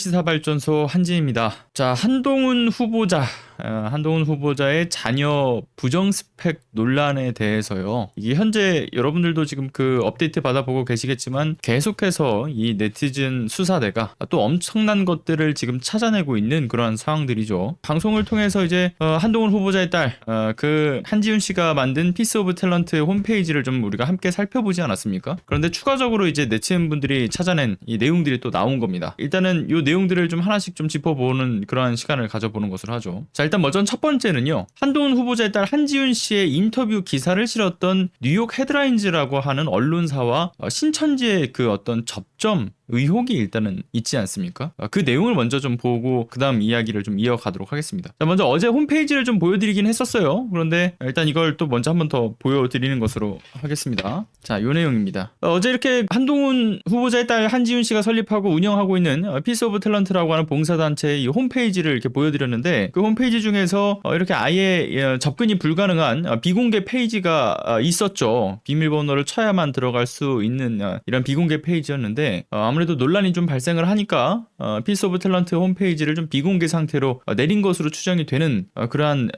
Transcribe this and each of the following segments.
시사발전소 한진입니다. 자, 한동훈 후보자의 자녀 부정 스펙 논란에 대해서요. 이게 현재 여러분들도 지금 그 업데이트 받아보고 계시겠지만 계속해서 이 네티즌 수사대가 또 엄청난 것들을 지금 찾아내고 있는 그러한 상황들이죠. 방송을 통해서 이제 한동훈 후보자의 딸, 그 한지윤 씨가 만든 피스 오브 탤런트 홈페이지를 좀 우리가 함께 살펴보지 않았습니까? 그런데 추가적으로 이제 네티즌 분들이 찾아낸 이 내용들이 또 나온 겁니다. 일단은 이 내용들을 좀 하나씩 좀 짚어보는 그러한 시간을 가져보는 것으로 하죠. 자, 일단 먼저 첫 번째는요. 한동훈 후보자의 딸 한지윤 씨의 인터뷰 기사를 실었던 뉴욕 헤드라인즈라고 하는 언론사와 신천지의 그 어떤 접점 의혹이 일단은 있지 않습니까? 그 내용을 먼저 좀 보고 그 다음 이야기를 좀 이어가도록 하겠습니다. 자, 먼저 어제 홈페이지를 좀 보여드리긴 했었어요. 그런데 일단 이걸 또 먼저 한번 더 보여드리는 것으로 하겠습니다. 자, 요 내용입니다. 어제 이렇게 한동훈 후보자의 딸 한지윤 씨가 설립하고 운영하고 있는 피스 오브 탤런트라고 하는 봉사단체의 이 홈페이지를 이렇게 보여드렸는데, 그 홈페이지 중에서 이렇게 아예 접근이 불가능한 비공개 페이지가 있었죠. 비밀번호를 쳐야만 들어갈 수 있는 이런 비공개 페이지였는데, 아무래도 논란이 좀 발생을 하니까 피스 오브 탤런트 홈페이지를 좀 비공개 상태로 내린 것으로 추정이 되는 그러한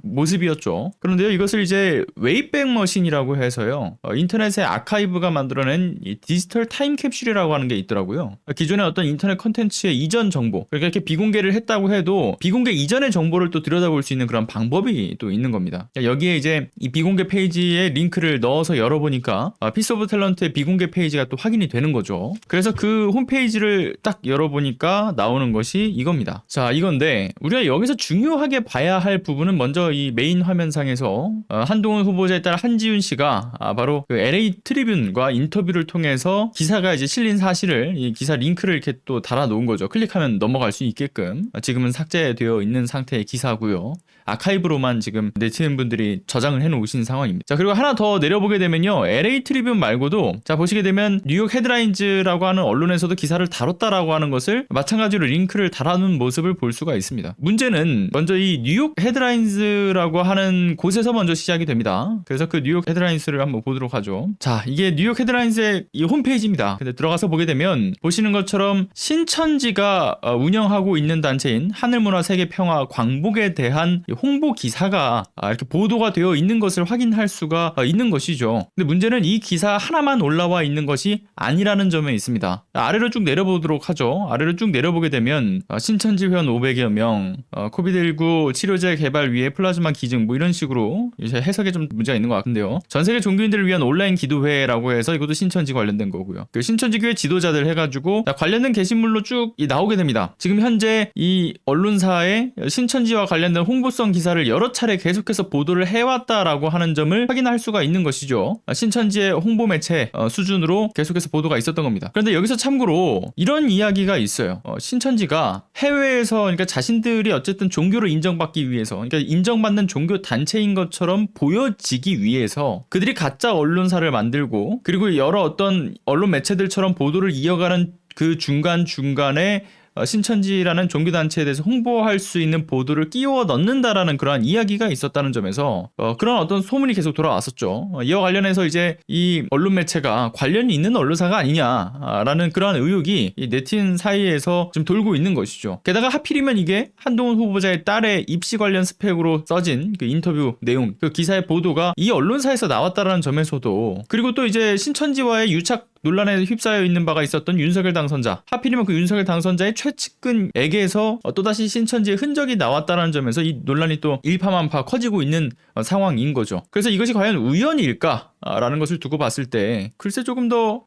모습이었죠. 그런데요, 이것을 이제 웨이백 머신이라고 해서요, 인터넷의 아카이브가 만들어낸 이 디지털 타임캡슐이라고 하는 게 있더라고요. 기존의 어떤 인터넷 컨텐츠의 이전 정보, 그러니까 이렇게 비공개를 했다고 해도 비공개 이전의 정보를 또 들여다볼 수 있는 그런 방법이 또 있는 겁니다. 여기에 이제 이 비공개 페이지에 링크를 넣어서 열어보니까 피스 오브 탤런트의 비공개 페이지가 또 확인이 되는 거죠. 그래서 그 홈페이지를 딱 열어보니까 나오는 것이 이겁니다. 자, 이건데 우리가 여기서 중요하게 봐야 할 부분은 먼저 이 메인 화면상에서 한동훈 후보자의 딸 한지윤 씨가 바로 그 LA 트리뷴과 인터뷰를 통해서 기사가 이제 실린 사실을, 이 기사 링크를 이렇게 또 달아놓은 거죠. 클릭하면 넘어갈 수 있게끔. 지금은 삭제되어 있는 상태의 기사고요. 아카이브로만 지금 네티즌 분들이 저장을 해놓으신 상황입니다. 자, 그리고 하나 더 내려보게 되면요, LA 트리뷴 말고도 자, 보시게 되면 뉴욕 헤드라인즈라고 하는 언론에서도 기사를 다뤘다라고 하는 것을 마찬가지로 링크를 달아놓은 모습을 볼 수가 있습니다. 문제는 먼저 이 뉴욕 헤드라인즈라고 하는 곳에서 먼저 시작이 됩니다. 그래서 그 뉴욕 헤드라인스를 한번 보도록 하죠. 자, 이게 뉴욕 헤드라인스의 이 홈페이지입니다. 근데 들어가서 보게 되면 보시는 것처럼 신천지가 운영하고 있는 단체인 하늘문화세계평화 광복에 대한 홍보 기사가 이렇게 보도가 되어 있는 것을 확인할 수가 있는 것이죠. 근데 문제는 이 기사 하나만 올라와 있는 것이 아니라는 점에 있습니다. 아래로 쭉 내려보도록 하죠. 아래로 쭉 내려보게 되면 신천지 회원 500여 명, 코비드19 치료제 개발 위해 플라즈마 기증, 뭐 이런 식으로 이제 해석에 좀 문제가 있는 것 같은데요. 전 세계 종교인들을 위한 온라인 기도회라고 해서 이것도 신천지 관련된 거고요. 그 신천지 교회 지도자들 해가지고 관련된 게시물로 쭉 나오게 됩니다. 지금 현재 이 언론사에 신천지와 관련된 홍보성 기사를 여러 차례 계속해서 보도를 해왔다라고 하는 점을 확인할 수가 있는 것이죠. 신천지의 홍보 매체 수준으로 계속해서 보도가 있었던 겁니다. 그런데 여기서 참고로 이런 이야기가 있어요. 신천지가 해외에서, 그러니까 자신들이 어쨌든 종교를 인정받기 위해서, 그러니까 인정받는 종교 단체인 것처럼 보여지기 위해서 그들이 가짜 언론사를 만들고, 그리고 여러 어떤 언론 매체들처럼 보도를 이어가는 그 중간중간에 신천지라는 종교단체에 대해서 홍보할 수 있는 보도를 끼워 넣는다라는 그러한 이야기가 있었다는 점에서 그런 어떤 소문이 계속 돌아왔었죠. 이와 관련해서 이제 이 언론 매체가 관련이 있는 언론사가 아니냐라는 그러한 의혹이 이 네티즌 사이에서 지금 돌고 있는 것이죠. 게다가 하필이면 이게 한동훈 후보자의 딸의 입시 관련 스펙으로 써진 그 인터뷰 내용, 그 기사의 보도가 이 언론사에서 나왔다라는 점에서도, 그리고 또 이제 신천지와의 유착 논란에 휩싸여 있는 바가 있었던 윤석열 당선자, 하필이면 그 윤석열 당선자의 최측근에게서 또다시 신천지의 흔적이 나왔다는 점에서 이 논란이 또 일파만파 커지고 있는 상황인 거죠. 그래서 이것이 과연 우연일까? 라는 것을 두고 봤을 때 글쎄 조금 더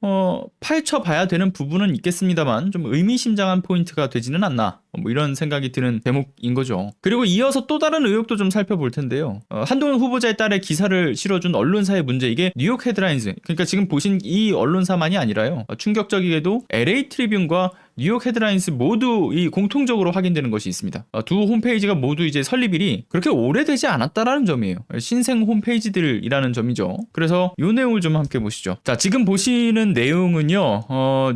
파헤쳐 봐야 되는 부분은 있겠습니다만 좀 의미심장한 포인트가 되지는 않나, 뭐 이런 생각이 드는 대목인 거죠. 그리고 이어서 또 다른 의혹도 좀 살펴볼 텐데요. 한동훈 후보자의 딸의 기사를 실어준 언론사의 문제, 이게 뉴욕 헤드라인즈, 그러니까 지금 보신 이 언론사만이 아니라요, 충격적이게도 LA 트리뷴과 뉴욕 헤드라인스 모두 이 공통적으로 확인되는 것이 있습니다. 두 홈페이지가 모두 이제 설립일이 그렇게 오래되지 않았다라는 점이에요. 신생 홈페이지들이라는 점이죠. 그래서 이 내용을 좀 함께 보시죠. 자, 지금 보시는 내용은요,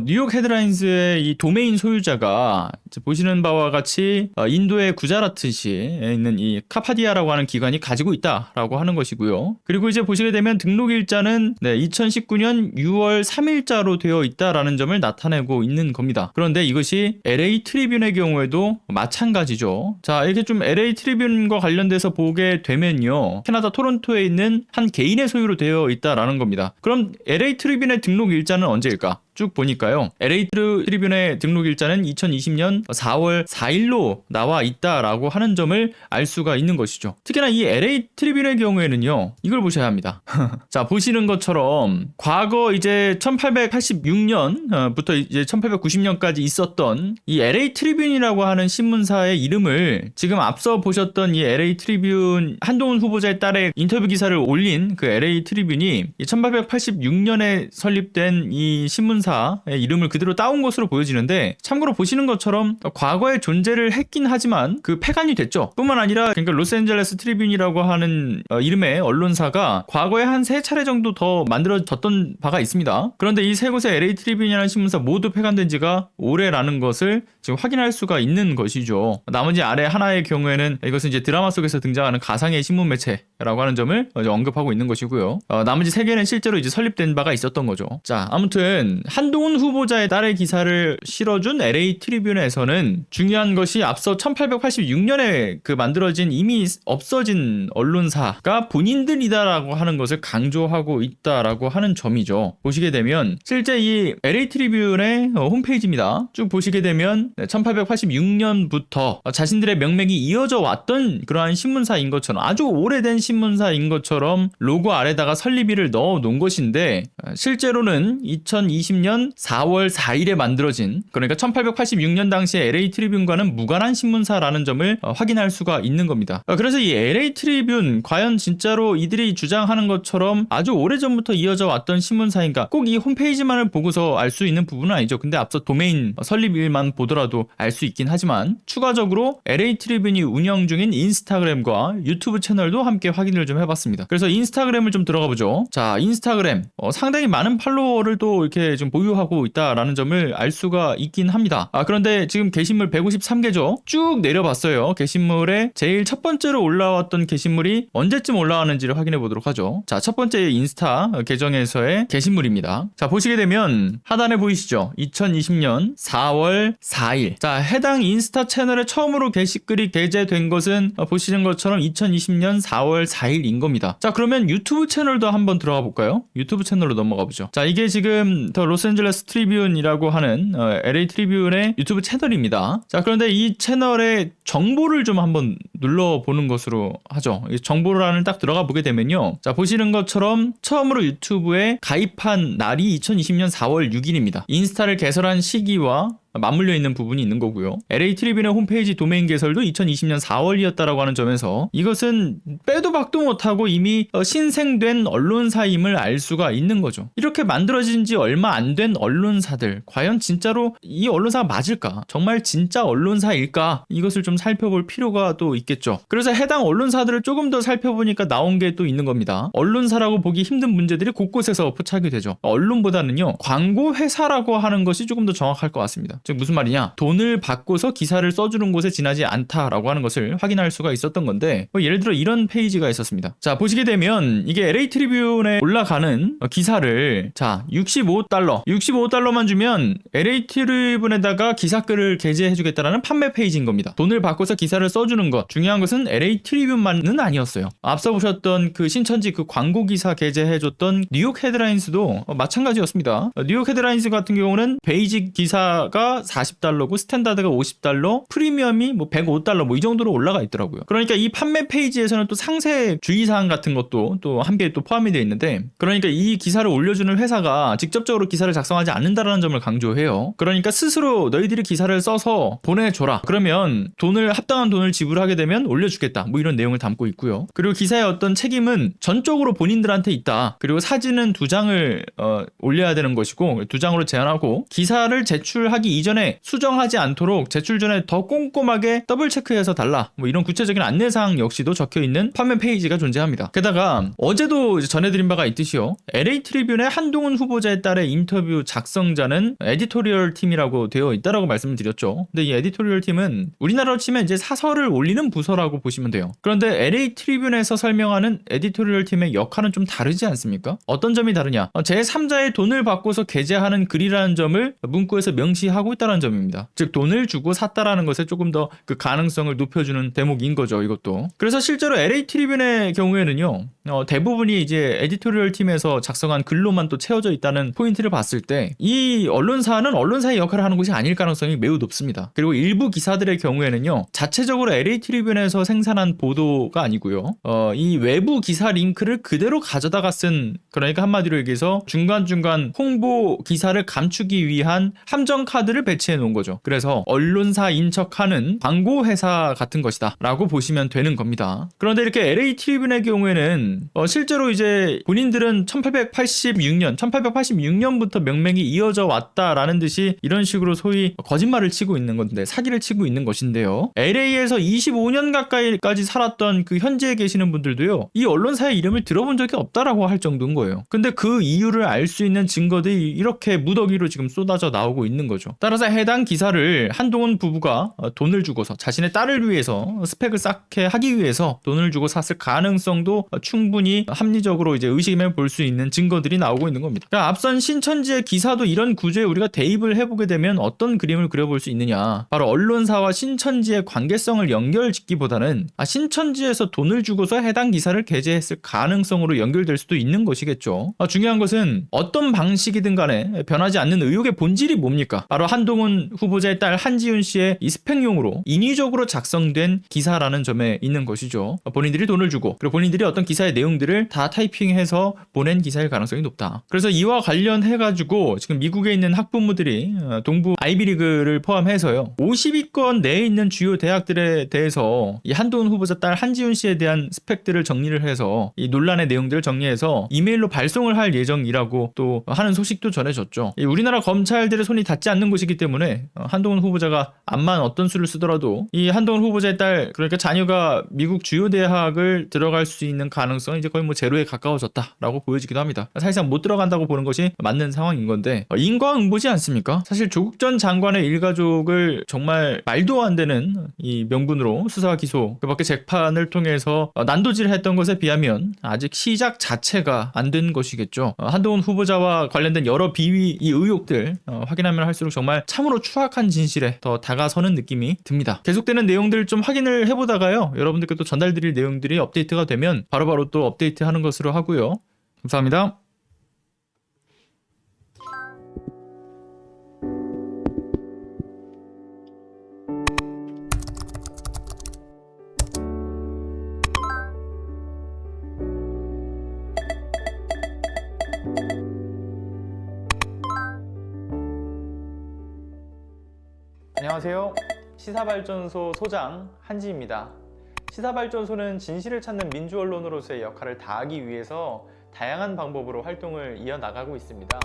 뉴욕 헤드라인스의 이 도메인 소유자가 보시는 바와 같이 인도의 구자라트시에 있는 이 카파디아라고 하는 기관이 가지고 있다라고 하는 것이고요. 그리고 이제 보시게 되면 등록 일자는 2019년 6월 3일자로 되어 있다라는 점을 나타내고 있는 겁니다. 그런데 이것이 LA 트리뷴의 경우에도 마찬가지죠. 자, 이렇게 좀 LA 트리뷴과 관련돼서 보게 되면요, 캐나다 토론토에 있는 한 개인의 소유로 되어 있다라는 겁니다. 그럼 LA 트리뷴의 등록 일자는 언제일까? 쭉 보니까요, LA 트리뷴의 등록 일자는 2020년 4월 4일로 나와 있다라고 하는 점을 알 수가 있는 것이죠. 특히나 이 LA 트리뷴의 경우에는요, 이걸 보셔야 합니다. 자, 보시는 것처럼 과거 이제 1886년부터 이제 1890년까지 있었던 이 LA 트리뷴이라고 하는 신문사의 이름을, 지금 앞서 보셨던 이 LA 트리뷴 한동훈 후보자의 딸의 인터뷰 기사를 올린 그 LA 트리뷴이 1886년에 설립된 이 신문사의 이름을 그대로 따온 것으로 보여지는데, 참고로 보시는 것처럼 과거에 존재를 했긴 하지만 그 폐간이 됐죠. 뿐만 아니라 그러니까 로스앤젤레스 트리뷴이라고 하는 이름의 언론사가 과거에 한 3차례 정도 더 만들어졌던 바가 있습니다. 그런데 이 세 곳의 LA 트리뷴이라는 신문사 모두 폐간된 지가 올해라는 것을 지금 확인할 수가 있는 것이죠. 나머지 아래 하나의 경우에는 이것은 이제 드라마 속에서 등장하는 가상의 신문 매체라고 하는 점을 언급하고 있는 것이고요. 나머지 3개는 실제로 이제 설립된 바가 있었던 거죠. 자, 아무튼 한동훈 후보자의 딸의 기사를 실어준 LA 트리뷴에서는 중요한 것이 앞서 1886년에 그 만들어진 이미 없어진 언론사가 본인들이다라고 하는 것을 강조하고 있다라고 하는 점이죠. 보시게 되면 실제 이 LA 트리뷴의 홈페이지입니다. 쭉 보시게 되면 1886년부터 자신들의 명맥이 이어져 왔던 그러한 신문사인 것처럼, 아주 오래된 신문사인 것처럼 로고 아래다가 설립일을 넣어 놓은 것인데, 실제로는 2020년 4월 4일에 만들어진, 그러니까 1886년 당시에 LA 트리뷴과는 무관한 신문사라는 점을 확인할 수가 있는 겁니다. 그래서 이 LA 트리뷴 과연 진짜로 이들이 주장하는 것처럼 아주 오래전부터 이어져 왔던 신문사인가? 꼭 이 홈페이지만을 보고서 알 수 있는 부분은 아니죠. 근데 앞서 도메인 설립일만 보더라도 알 수 있긴 하지만, 추가적으로 LA 트리뷴이 운영 중인 인스타그램과 유튜브 채널도 함께 확인을 좀 해봤습니다. 그래서 인스타그램을 좀 들어가 보죠. 자, 인스타그램 상당히 많은 팔로워를 또 이렇게 좀 보유하고 있다라는 점을 알 수가 있긴 합니다. 그런데 지금 게시물 153개죠. 쭉 내려봤어요. 게시물에 제일 첫 번째로 올라왔던 게시물이 언제쯤 올라왔는지를 확인해 보도록 하죠. 자, 첫 번째 인스타 계정에서의 게시물입니다. 자, 보시게 되면 하단에 보이시죠? 2020년 4월 4일. 자, 해당 인스타 채널에 처음으로 게시글이 게재된 것은 보시는 것처럼 2020년 4월 4일인 겁니다. 자, 그러면 유튜브 채널도 한번 들어가 볼까요? 유튜브 채널로 넘어가 보죠. 자, 이게 지금 더 로스앤젤레스 트리뷴이라고 하는 LA 트리뷴의 유튜브 채널입니다. 자, 그런데 이 채널의 정보를 좀 한번 눌러보는 것으로 하죠. 이 정보란을 딱 들어가 보게 되면요, 자, 보시는 것처럼 처음으로 유튜브에 가입한 날이 2020년 4월 6일입니다. 인스타를 개설한 시기와 맞물려 있는 부분이 있는 거고요. LA 트리뷴의 홈페이지 도메인 개설도 2020년 4월이었다라고 하는 점에서 이것은 빼도 박도 못하고 이미 신생된 언론사임을 알 수가 있는 거죠. 이렇게 만들어진 지 얼마 안 된 언론사들, 과연 진짜로 이 언론사가 맞을까? 정말 진짜 언론사일까? 이것을 좀 살펴볼 필요가 또 있겠죠. 그래서 해당 언론사들을 조금 더 살펴보니까 나온 게 또 있는 겁니다. 언론사라고 보기 힘든 문제들이 곳곳에서 포착이 되죠. 언론보다는요, 광고 회사라고 하는 것이 조금 더 정확할 것 같습니다. 즉 무슨 말이냐, 돈을 받고서 기사를 써주는 곳에 지나지 않다라고 하는 것을 확인할 수가 있었던 건데, 예를 들어 이런 페이지가 있었습니다. 자, 보시게 되면 이게 LA 트리뷴에 올라가는 기사를, 자, $65만 주면 LA 트리뷴에다가 기사글을 게재해주겠다라는 판매 페이지인 겁니다. 돈을 받고서 기사를 써주는 것, 중요한 것은 LA 트리뷴만은 아니었어요. 앞서 보셨던 그 신천지 그 광고 기사 게재해줬던 뉴욕 헤드라인스도 마찬가지였습니다. 뉴욕 헤드라인스 같은 경우는 베이직 기사가 $40고 스탠다드가 $50, 프리미엄이 뭐 $105 뭐 이 정도로 올라가 있더라고요. 그러니까 이 판매 페이지에서는 또 상세 주의사항 같은 것도 또 함께 또 포함이 되어 있는데, 그러니까 이 기사를 올려주는 회사가 직접적으로 기사를 작성하지 않는다라는 점을 강조해요. 그러니까 스스로 너희들이 기사를 써서 보내줘라. 그러면 합당한 돈을 지불하게 되면 올려주겠다. 뭐 이런 내용을 담고 있고요. 그리고 기사의 어떤 책임은 전적으로 본인들한테 있다. 그리고 사진은 2장을 올려야 되는 것이고 2장으로 제한하고, 기사를 제출하기 이전에 수정하지 않도록 제출 전에 더 꼼꼼하게 더블 체크해서 달라. 뭐 이런 구체적인 안내사항 역시도 적혀있는 판매 페이지가 존재합니다. 게다가 어제도 전해드린 바가 있듯이요, LA 트리뷴의 한동훈 후보자에 따른 인터뷰 작성자는 에디토리얼 팀이라고 되어 있다라고 말씀을 드렸죠. 근데 이 에디토리얼 팀은 우리나라로 치면 이제 사설을 올리는 부서라고 보시면 돼요. 그런데 LA 트리뷴에서 설명하는 에디토리얼 팀의 역할은 좀 다르지 않습니까? 어떤 점이 다르냐? 제3자의 돈을 받고서 게재하는 글이라는 점을 문구에서 명시하고 있다는 점입니다. 즉 돈을 주고 샀다라는 것에 조금 더 그 가능성을 높여주는 대목인 거죠, 이것도. 그래서 실제로 LA 트리뷴의 경우에는요, 대부분이 이제 에디토리얼 팀에서 작성한 글로만 또 채워져 있다는 포인트를 봤을 때 이 언론사는 언론사의 역할을 하는 것이 아닐 가능성이 매우 높습니다. 그리고 일부 기사들의 경우에는요, 자체적으로 LA 트리뷴에서 생산한 보도가 아니고요, 이 외부 기사 링크를 그대로 가져다가 쓴, 그러니까 한마디로 얘기해서 중간중간 홍보 기사를 감추기 위한 함정 카드를 배치해 놓은 거죠. 그래서 언론사인 척하는 광고 회사 같은 것이다 라고 보시면 되는 겁니다. 그런데 이렇게 LA 트리뷴의 경우에는 실제로 이제 본인들은 1886년부터 명맥이 이어져 왔다라는 듯이 이런 식으로 소위 거짓말을 치고 있는 건데, 사기를 치고 있는 것인데요. LA에서 25년 가까이까지 살았던 그 현지에 계시는 분들도요, 이 언론사의 이름을 들어본 적이 없다라고 할 정도인 거예요. 근데 그 이유를 알 수 있는 증거들이 이렇게 무더기로 지금 쏟아져 나오고 있는 거죠. 따라서 해당 기사를 한동훈 부부가 돈을 주고서 자신의 딸을 위해서 스펙을 쌓게 하기 위해서 돈을 주고 샀을 가능성도 충분히 합리적으로 이제 의심해 볼 수 있는 증거들이 나오고 있는 겁니다. 그러니까 앞선 신천지의 기사도 이런 구조에 우리가 대입을 해보게 되면 어떤 그림을 그려볼 수 있느냐, 바로 언론사와 신천지의 관계성을 연결짓기보다는 신천지에서 돈을 주고서 해당 기사를 게재했을 가능성으로 연결될 수도 있는 것이겠죠. 중요한 것은 어떤 방식이든 간에 변하지 않는 의혹의 본질이 뭡니까? 바로 한동훈 후보자의 딸 한지윤 씨의 이 스펙용으로 인위적으로 작성된 기사라는 점에 있는 것이죠. 본인들이 돈을 주고, 그리고 본인들이 어떤 기사의 내용들을 다 타이핑해서 보낸 기사일 가능성이 높다. 그래서 이와 관련해가지고 지금 미국에 있는 학부모들이 동부 아이비리그를 포함해서요, 50위권 내에 있는 주요 대학들에 대해서 이 한동훈 후보자 딸 한지윤 씨에 대한 스펙들을 정리를 해서 이 논란의 내용들을 정리해서 이메일로 발송을 할 예정이라고 또 하는 소식도 전해졌죠. 우리나라 검찰들의 손이 닿지 않는 곳이기 때문에 한동훈 후보자가 암만 어떤 수를 쓰더라도 이 한동훈 후보자의 딸, 그러니까 자녀가 미국 주요 대학을 들어갈 수 있는 가능성은 이제 거의 뭐 제로에 가까워졌다라고 보여지기도 합니다. 사실상 못 들어간다고 보는 것이 맞는 상황인 건데, 인과응보지 않습니까? 사실 조국 전 장관의 일가족을 정말 말도 안 되는 이 명분으로 수사와 기소, 그 밖에 재판을 통해서 난도질했던 것에 비하면 아직 시작 자체가 안 된 것이겠죠. 한동훈 후보자와 관련된 여러 비위, 이 의혹들 확인하면 할수록 정말 참으로 추악한 진실에 더 다가서는 느낌이 듭니다. 계속되는 내용들 좀 확인을 해보다가요, 여러분들께 또 전달드릴 내용들이 업데이트가 되면 바로바로 또 업데이트하는 것으로 하고요. 감사합니다. 안녕하세요. 시사발전소 소장 한지입니다. 시사발전소는 진실을 찾는 민주언론으로서의 역할을 다하기 위해서 다양한 방법으로 활동을 이어나가고 있습니다.